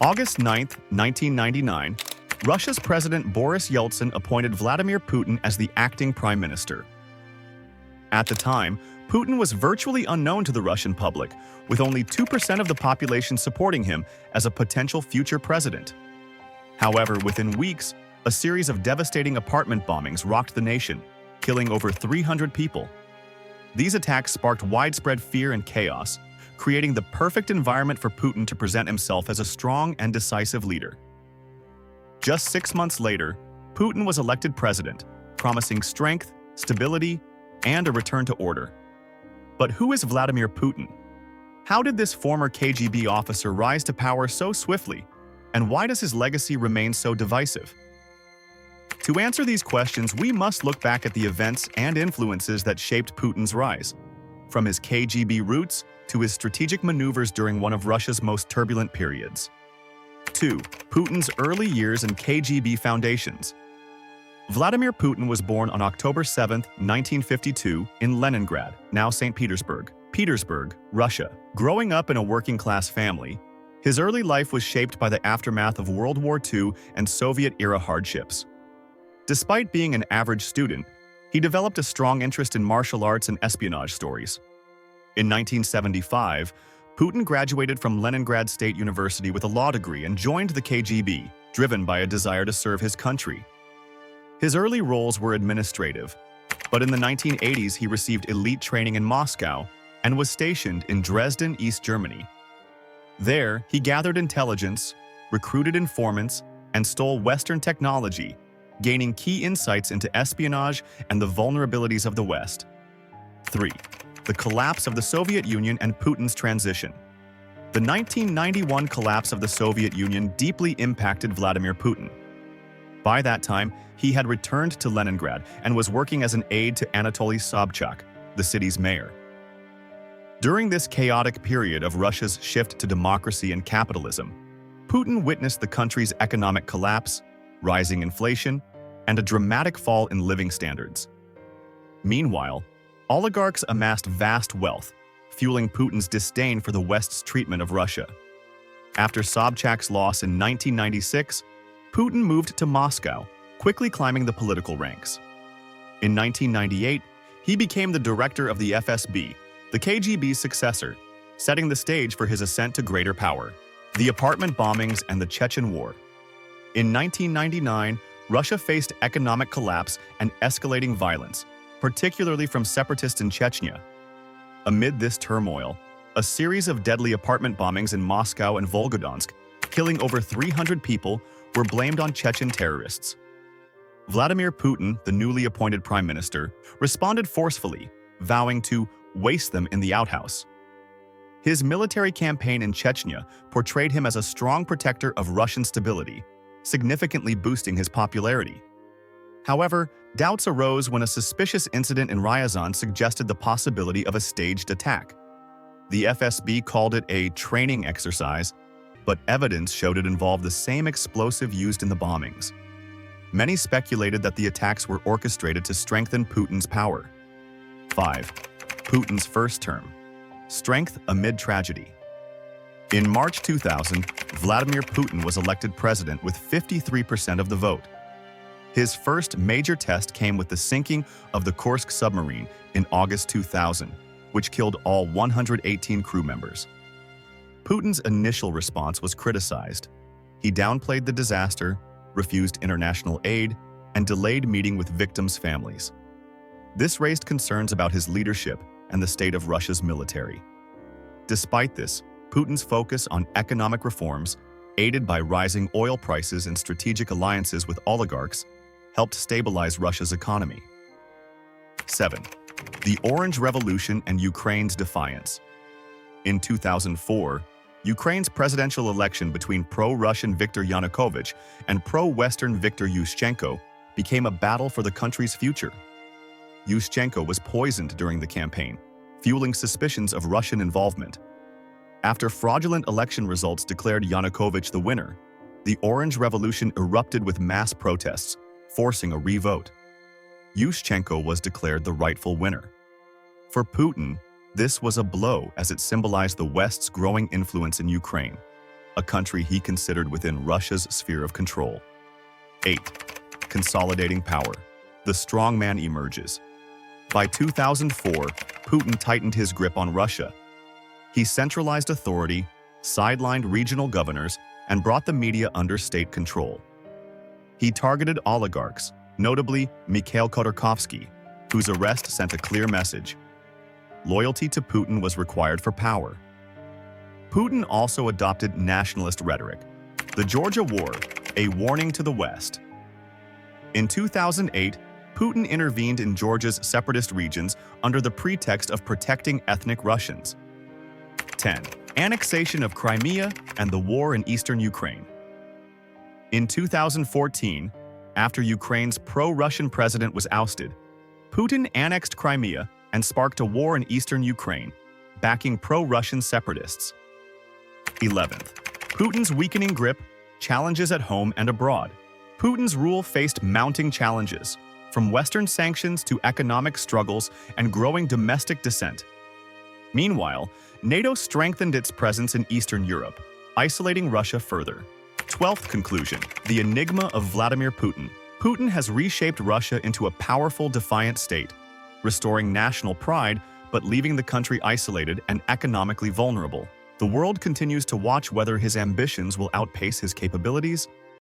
August 9, 1999, Russia's President Boris Yeltsin appointed Vladimir Putin as the acting prime minister. At the time, Putin was virtually unknown to the Russian public, with only 2% of the population supporting him as a potential future president. However, within weeks, a series of devastating apartment bombings rocked the nation, killing over 300 people. These attacks sparked widespread fear and chaos, creating the perfect environment for Putin to present himself as a strong and decisive leader. Just 6 months later, Putin was elected president, promising strength, stability, and a return to order. But who is Vladimir Putin? How did this former KGB officer rise to power so swiftly? And why does his legacy remain so divisive? To answer these questions, we must look back at the events and influences that shaped Putin's rise, from his KGB roots to his strategic maneuvers during one of Russia's most turbulent periods. 2. Putin's early years and KGB foundations. Vladimir Putin was born on October 7, 1952, in Leningrad, now St. Petersburg, Russia. Growing up in a working-class family, his early life was shaped by the aftermath of World War II and Soviet-era hardships. Despite being an average student, he developed a strong interest in martial arts and espionage stories. In 1975, Putin graduated from Leningrad State University with a law degree and joined the KGB, driven by a desire to serve his country. His early roles were administrative, but in the 1980s he received elite training in Moscow and was stationed in Dresden, East Germany. There, he gathered intelligence, recruited informants, and stole Western technology, gaining key insights into espionage and the vulnerabilities of the West. 3. The collapse of the Soviet Union and Putin's transition. The 1991 collapse of the Soviet Union deeply impacted Vladimir Putin. By that time, he had returned to Leningrad and was working as an aide to Anatoly Sobchak, the city's mayor. During this chaotic period of Russia's shift to democracy and capitalism, Putin witnessed the country's economic collapse, rising inflation, and a dramatic fall in living standards. Meanwhile, oligarchs amassed vast wealth, fueling Putin's disdain for the West's treatment of Russia. After Sobchak's loss in 1996, Putin moved to Moscow, quickly climbing the political ranks. In 1998, he became the director of the FSB, the KGB's successor, setting the stage for his ascent to greater power. The apartment bombings and the Chechen War. In 1999, Russia faced economic collapse and escalating violence, particularly from separatists in Chechnya. Amid this turmoil, a series of deadly apartment bombings in Moscow and Volgodonsk, killing over 300 people, were blamed on Chechen terrorists. Vladimir Putin, the newly appointed prime minister, responded forcefully, vowing to waste them in the outhouse. His military campaign in Chechnya portrayed him as a strong protector of Russian stability, significantly boosting his popularity. However, doubts arose when a suspicious incident in Ryazan suggested the possibility of a staged attack. The FSB called it a training exercise, but evidence showed it involved the same explosive used in the bombings. Many speculated that the attacks were orchestrated to strengthen Putin's power. 5. Putin's first term. Strength amid tragedy. In March 2000, Vladimir Putin was elected president with 53% of the vote. His first major test came with the sinking of the Kursk submarine in August 2000, which killed all 118 crew members. Putin's initial response was criticized. He downplayed the disaster, refused international aid, and delayed meeting with victims' families. This raised concerns about his leadership and the state of Russia's military. Despite this, Putin's focus on economic reforms, aided by rising oil prices and strategic alliances with oligarchs, helped stabilize Russia's economy. 7. The Orange Revolution and Ukraine's defiance. In 2004, Ukraine's presidential election between pro-Russian Viktor Yanukovych and pro-Western Viktor Yushchenko became a battle for the country's future. Yushchenko was poisoned during the campaign, fueling suspicions of Russian involvement. After fraudulent election results declared Yanukovych the winner, the Orange Revolution erupted with mass protests, forcing a revote. Yushchenko was declared the rightful winner. For Putin, this was a blow as it symbolized the West's growing influence in Ukraine. a country he considered within Russia's sphere of control. 8. Consolidating power. The strongman emerges. By 2004, Putin tightened his grip on Russia. He centralized authority, sidelined regional governors, and brought the media under state control. He targeted oligarchs, notably Mikhail Khodorkovsky, whose arrest sent a clear message. Loyalty to Putin was required for power. Putin also adopted nationalist rhetoric. The Georgia War, a warning to the West. In 2008, Putin intervened in Georgia's separatist regions under the pretext of protecting ethnic Russians. 10. Annexation of Crimea and the war in eastern Ukraine. In 2014, after Ukraine's pro-Russian president was ousted, Putin annexed Crimea and sparked a war in eastern Ukraine, backing pro-Russian separatists. 11th. Putin's weakening grip, challenges at home and abroad. Putin's rule faced mounting challenges, from Western sanctions to economic struggles and growing domestic dissent. Meanwhile, NATO strengthened its presence in Eastern Europe, isolating Russia further. 12th conclusion, the enigma of Vladimir Putin. Putin has reshaped Russia into a powerful, defiant state, restoring national pride but leaving the country isolated and economically vulnerable. The world continues to watch whether his ambitions will outpace his capabilities